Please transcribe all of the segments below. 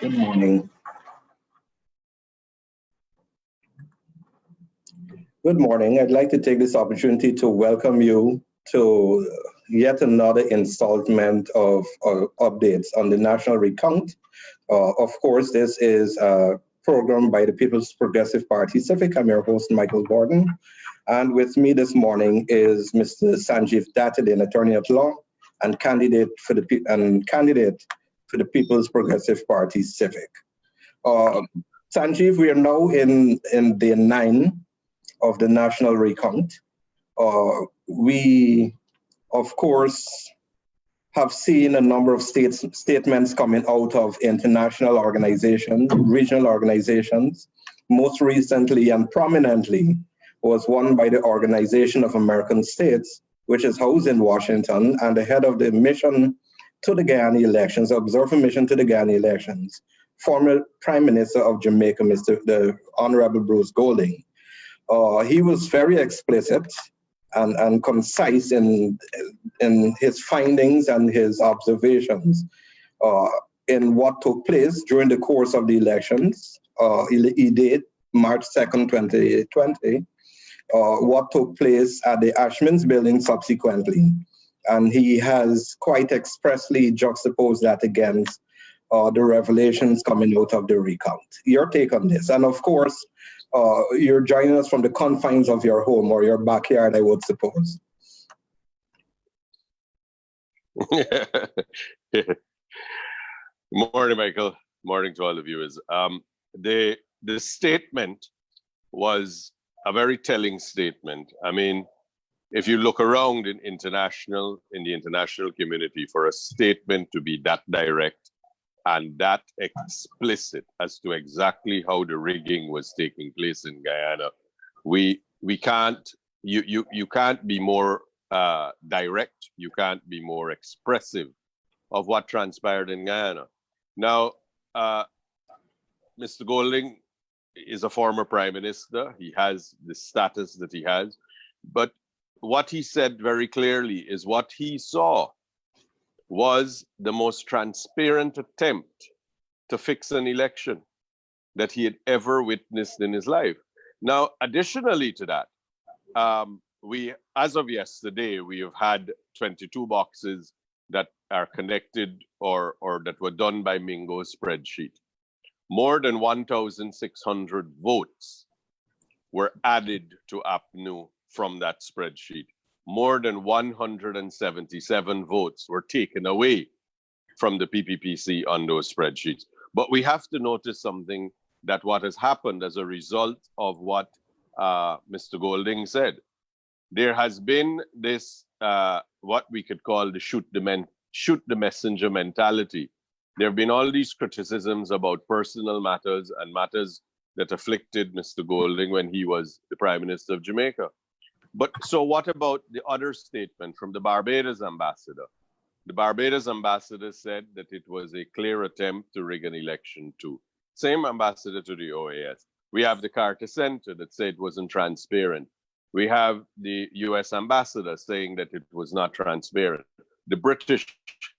Good morning. Good morning. I'd like to take this opportunity to welcome you to yet another installment of updates on the National Recount. Of course, this is a program by the People's Progressive Party Civic. I'm your host, Michael Gordon. And with me this morning is Mr. Sanjeev Datadin, attorney at law and candidate for the People's Progressive Party Civic. Sanjeev, we are now in day 9 of the National Recount. We, of course, have seen a number of statements coming out of international organizations, regional organizations. Most recently and prominently was one by the Organization of American States, which is housed in Washington, and the head of the mission to the Guyana elections, observer mission to the Guyana elections, former Prime Minister of Jamaica, the Honorable Bruce Golding. He was very explicit and concise in his findings and his observations in what took place during the course of the elections. He did March 2nd, 2020, what took place at the Ashman's building subsequently. And he has quite expressly juxtaposed that against the revelations coming out of the recount. Your take on this? And of course, you're joining us from the confines of your home or your backyard, I would suppose. Morning, Michael. Morning to all the viewers. The statement was a very telling statement. I mean, if you look around in the international community, for a statement to be that direct and that explicit as to exactly how the rigging was taking place in Guyana, we can't. You can't be more direct. You can't be more expressive of what transpired in Guyana. Now, Mr. Golding is a former prime minister. He has the status that he has, but what he said very clearly is what he saw was the most transparent attempt to fix an election that he had ever witnessed in his life. Now, additionally to that, as of yesterday, we have had 22 boxes that are connected or that were done by Mingo's spreadsheet. More than 1,600 votes were added to APNU from that spreadsheet. More than 177 votes were taken away from the PPPC on those spreadsheets. But we have to notice something, that what has happened as a result of what Mr. Golding said. There has been this, what we could call the shoot the messenger mentality. There have been all these criticisms about personal matters and matters that afflicted Mr. Golding when he was the Prime Minister of Jamaica. But so what about the other statement from the Barbados ambassador? The Barbados ambassador said that it was a clear attempt to rig an election too. Same ambassador to the OAS. We have the Carter Center that said it wasn't transparent. We have the US ambassador saying that it was not transparent. The British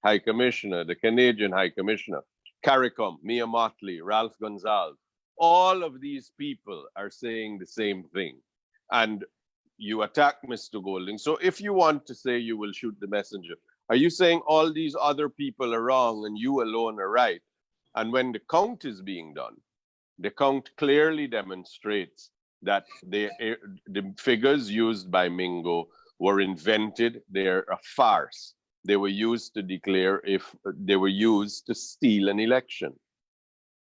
High Commissioner, the Canadian High Commissioner, CARICOM, Mia Motley, Ralph Gonzalez, all of these people are saying the same thing. And you attack Mr. Golding. So if you want to say you will shoot the messenger, are you saying all these other people are wrong and you alone are right? And when the count is being done, the count clearly demonstrates that the figures used by Mingo were invented. They're a farce. They were used to declare if they were used to steal an election,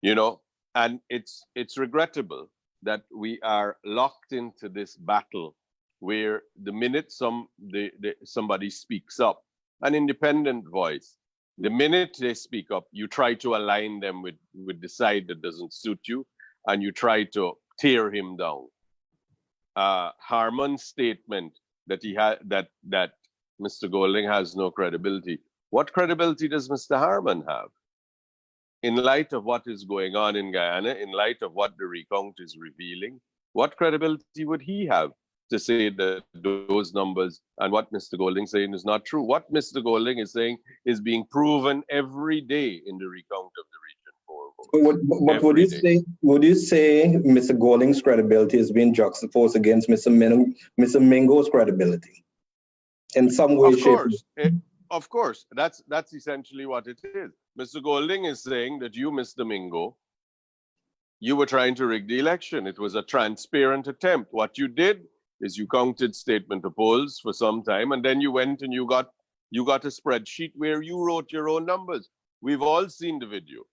you know, and it's regrettable that we are locked into this battle where the minute somebody speaks up, an independent voice, the minute they speak up, you try to align them with the side that doesn't suit you, and you try to tear him down. Harmon's statement that he had that Mr. Golding has no credibility. What credibility does Mr. Harmon have? In light of what is going on in Guyana, in light of what the recount is revealing, what credibility would he have to say that those numbers and what Mr. Golding is saying is not true? What Mr. Golding is saying is being proven every day in the recount of the Region 4 But would you say Mr. Golding's credibility is being juxtaposed against Mr. Mingo's credibility in some way, shape? Of course, that's essentially what it is. Mr. Golding is saying that you, Mr. Mingo, you were trying to rig the election. It was a transparent attempt. What you did is you counted statement of polls for some time, and then you went and you got a spreadsheet where you wrote your own numbers. We've all seen the video.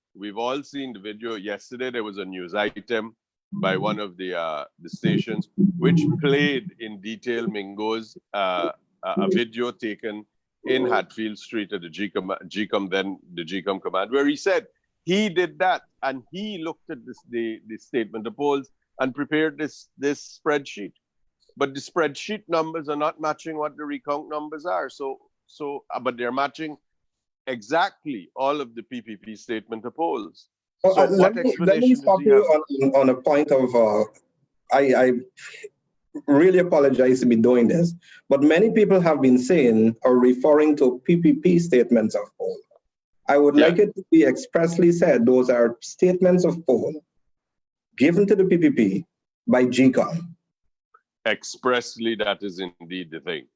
Yesterday, there was a news item by one of the stations which played in detail Mingo's a video taken in Hatfield Street at the GCOM command, where he said he did that and he looked at the statement of polls and prepared this spreadsheet. But the spreadsheet numbers are not matching what the recount numbers are. But they're matching exactly all of the PPP statement of polls. So let me stop you on a point of, I really apologize to be doing this, but many people have been saying or referring to PPP statements of poll. I would like it to be expressly said, those are statements of poll given to the PPP by GCOM. Expressly, that is indeed the thing.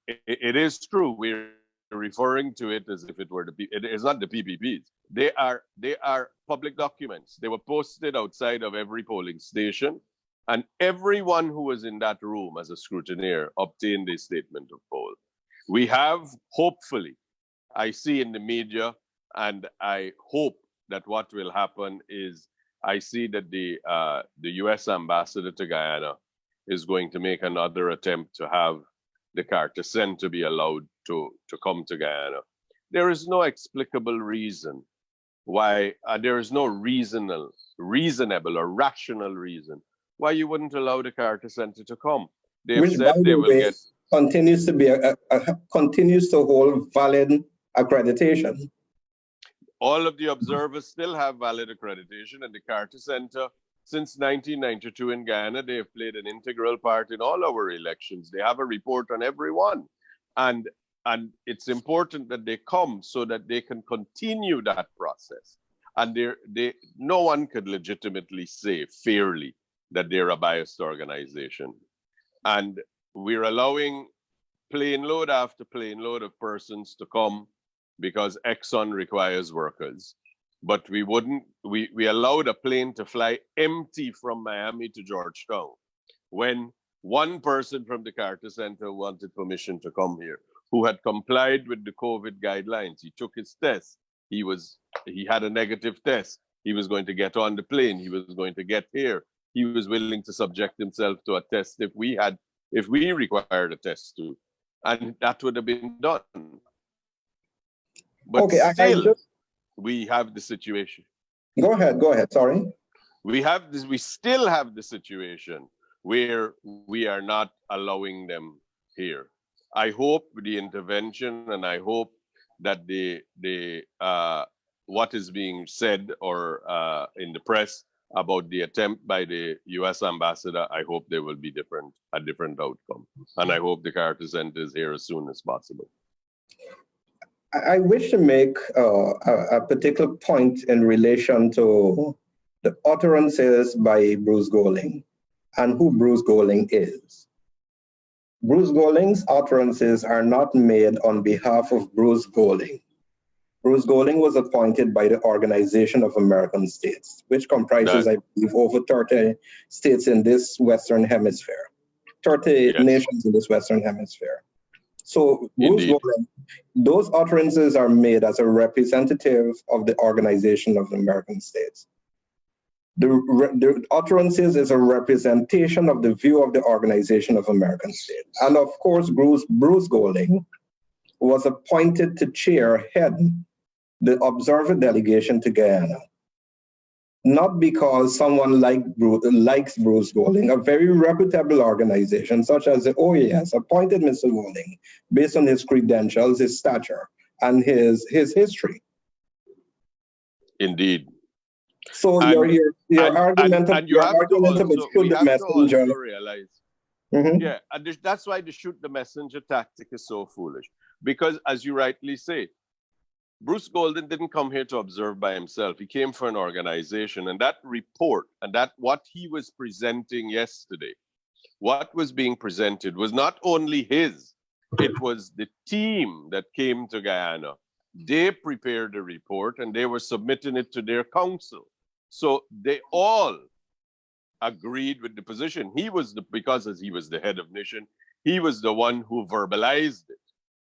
It is true. We're referring to it as if it were it is not the PPPs. They are public documents. They were posted outside of every polling station, and everyone who was in that room as a scrutineer obtained a statement of poll. We have, hopefully, I see in the media, and I hope that what will happen is I see that the U.S. ambassador to Guyana is going to make another attempt to have the Carter Center be allowed to come to Guyana. There is no explicable reason why, there is no reasonable or rational reason why you wouldn't allow the Carter Center to come. They've said they will get... continues to be continues to hold valid accreditation. All of the observers still have valid accreditation, and the Carter Center, since 1992 in Guyana, they have played an integral part in all our elections. They have a report on everyone. And it's important that they come so that they can continue that process. And no one could legitimately say fairly that they're a biased organization. And we're allowing plane load after plane load of persons to come because Exxon requires workers. But we allowed a plane to fly empty from Miami to Georgetown when one person from the Carter Center wanted permission to come here, who had complied with the COVID guidelines. He took his test. He had a negative test. He was going to get on the plane. He was going to get here. He was willing to subject himself to a test if we required a test too. And that would have been done. But still, we have the situation. Go ahead, sorry. We still have the situation where we are not allowing them here. I hope the intervention, and I hope that what is being said or in the press about the attempt by the U.S. ambassador, I hope there will be a different outcome. And I hope the Carter Center is here as soon as possible. I wish to make a particular point in relation to the utterances by Bruce Golding and who Bruce Golding is. Bruce Golding's utterances are not made on behalf of Bruce Golding. Bruce Golding was appointed by the Organization of American States, which comprises, I believe, over 30 states in this Western Hemisphere, 30 nations in this Western Hemisphere. So Bruce Golding, those utterances are made as a representative of the Organization of the American States. The utterances is a representation of the view of the Organization of American States. And of course, Bruce Golding was appointed to head the observer delegation to Guyana. Not because someone likes Bruce Golding, a very reputable organization such as the OAS appointed Mr. Golding based on his credentials, his stature, and his history. Indeed. So your argument of shoot the messenger. Yeah, and that's why the shoot the messenger tactic is so foolish. Because as you rightly say, Bruce Golden didn't come here to observe by himself. He came for an organization, and that report and that what he was presenting yesterday, what was being presented was not only his, it was the team that came to Guyana. They prepared a report and they were submitting it to their council. So they all agreed with the position. Because as he was the head of mission, he was the one who verbalized it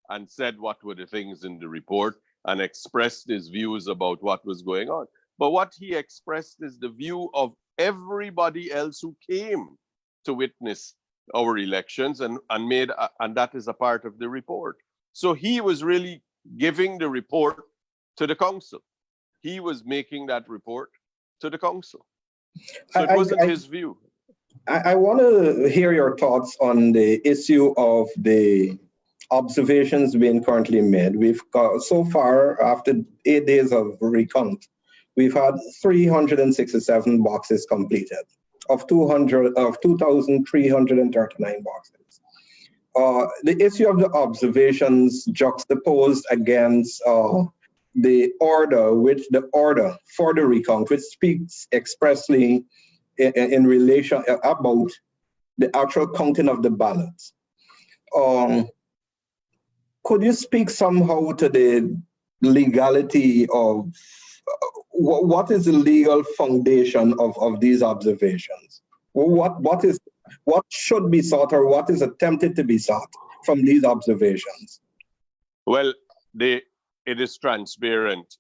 and said what were the things in the report and expressed his views about what was going on. But what he expressed is the view of everybody else who came to witness our elections and that is a part of the report. So he was really giving the report to the council. He was making that report to the council. So it wasn't his view. I want to hear your thoughts on the issue of the observations being currently made. We've got, so far, after 8 days of recount, we've had 367 boxes completed of 2,339 boxes. The issue of the observations juxtaposed against the order for the recount, which speaks expressly in relation about the actual counting of the ballots. Could you speak somehow to the legality of what is the legal foundation of these observations? What should be sought or what is attempted to be sought from these observations? Well, it is transparent.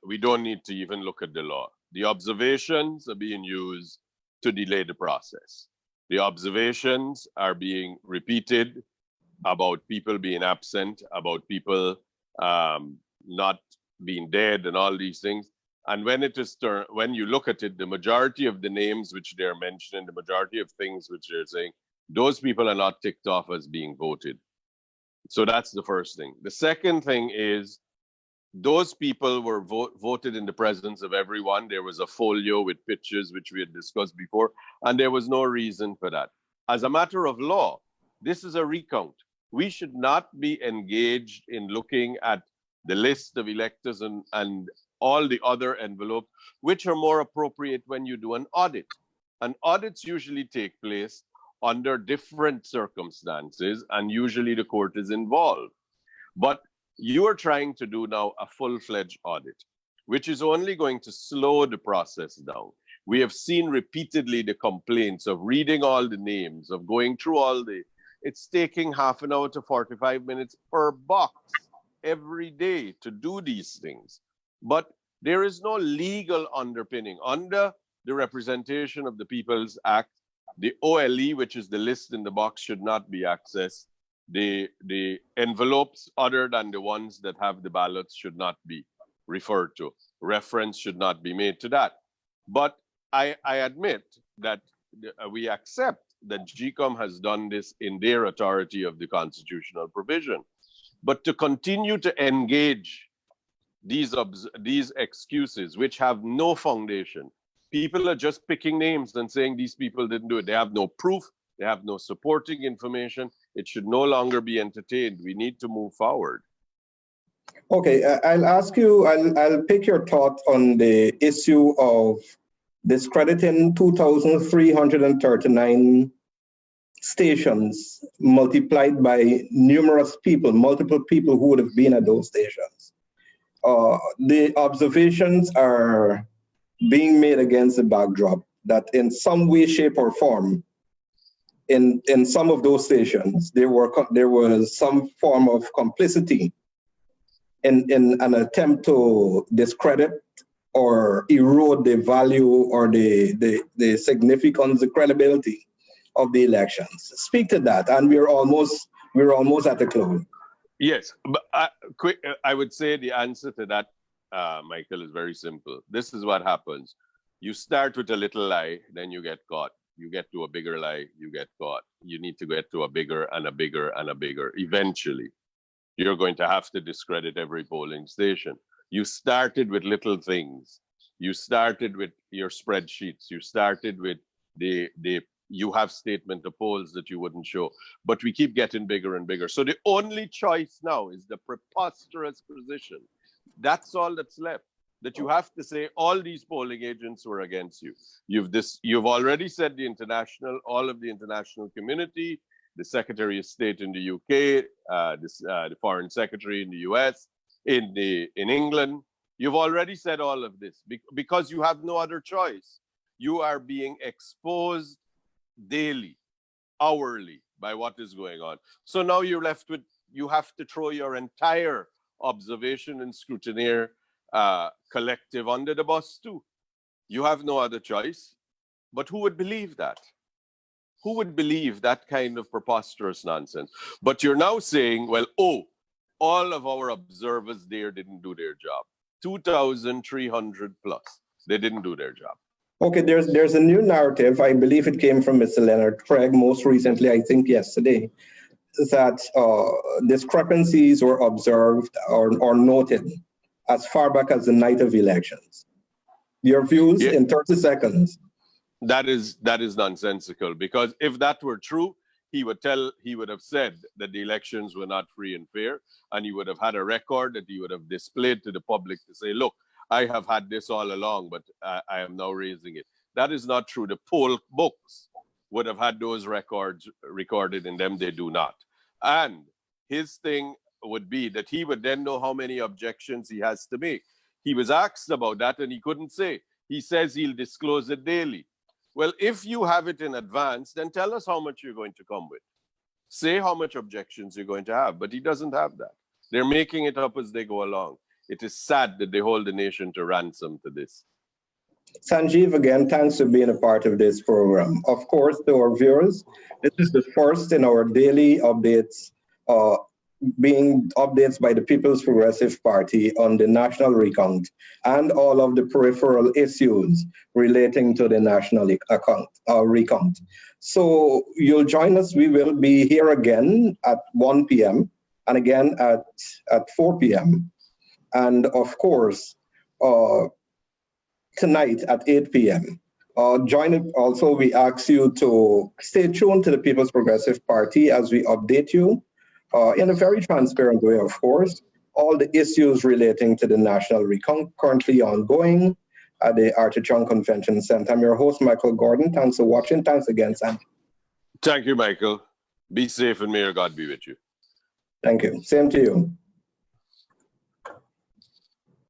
We don't need to even look at the law. The observations are being used to delay the process. The observations are being repeated about people being absent, about people not being dead and all these things. And when when you look at it, the majority of the names which they're mentioning, the majority of things which they're saying, those people are not ticked off as being voted. So that's the first thing. The second thing is those people were voted in the presence of everyone. There was a folio with pictures, which we had discussed before, and there was no reason for that. As a matter of law, this is a recount. We should not be engaged in looking at the list of electors and all the other envelopes, which are more appropriate when you do an audit. And audits usually take place under different circumstances, and usually the court is involved. But you are trying to do now a full-fledged audit, which is only going to slow the process down. We have seen repeatedly the complaints of reading all the names, of going through all it's taking half an hour to 45 minutes per box every day to do these things. But there is no legal underpinning. Under the Representation of the People's Act, the OLE, which is the list in the box, should not be accessed. The envelopes other than the ones that have the ballots should not be referred to. Reference should not be made to that. But I admit that we accept that GCOM has done this in their authority of the constitutional provision. But to continue to engage these excuses, which have no foundation, people are just picking names and saying these people didn't do it. They have no proof. They have no supporting information. It should no longer be entertained. We need to move forward. Okay, I'll pick your thought on the issue of discrediting 2,339 stations multiplied by multiple people who would have been at those stations. The observations are being made against the backdrop that in some way, shape, or form, in some of those stations, there was some form of complicity in an attempt to discredit or erode the value or the significance, the credibility of the elections. Speak to that, and we're almost at the close. Yes, but I would say the answer to that, Michael, is very simple. This is what happens. You start with a little lie, then you get caught. You get to a bigger lie, you get caught. You need to get to a bigger and a bigger and a bigger. Eventually, you're going to have to discredit every polling station. You started with little things. You started with your spreadsheets. You started with you have statement of polls that you wouldn't show. But we keep getting bigger and bigger. So the only choice now is the preposterous position That's all that's left. That you have to say all these polling agents were against you. You've already said all of the international community, the Secretary of State in the UK, the Foreign Secretary in the US, in England. You've already said all of this because you have no other choice. You are being exposed daily, hourly by what is going on. So now you're left with, you have to throw your entire observation and scrutineer collective under the bus too. You have no other choice. But who would believe that? Who would believe that kind of preposterous nonsense? But you're now saying, well, all of our observers there didn't do their job. 2,300 plus. They didn't do their job. Okay, there's a new narrative. I believe it came from Mr. Leonard Craig most recently, I think yesterday, that discrepancies were observed or noted as far back as the night of elections. Your views in 30 seconds. That is nonsensical, because if that were true, he would have said that the elections were not free and fair, and he would have had a record that he would have displayed to the public to say, look, I have had this all along, but I am now raising it. That is not true. The poll books would have had those records recorded in them. They do not. And his thing would be that he would then know how many objections he has to make. He was asked about that and he couldn't say. He says he'll disclose it daily. Well, if you have it in advance, then tell us how much you're going to come with. Say how much objections you're going to have, but he doesn't have that. They're making it up as they go along. It is sad that they hold the nation to ransom to this. Sanjeev, again, thanks for being a part of this program. Of course, to our viewers, this is the first in our daily updates, being updates by the People's Progressive Party on the national recount and all of the peripheral issues relating to the national recount. So you'll join us. We will be here again at 1 p.m. and again at 4 p.m. And of course, tonight at 8 p.m. Join it. Also, we ask you to stay tuned to the People's Progressive Party as we update you in a very transparent way, of course, all the issues relating to the national recount currently ongoing at the Artichoke Convention Center. I'm your host, Michael Gordon. Thanks for watching. Thanks again, Sam. Thank you, Michael. Be safe and may your God be with you. Thank you. Same to you.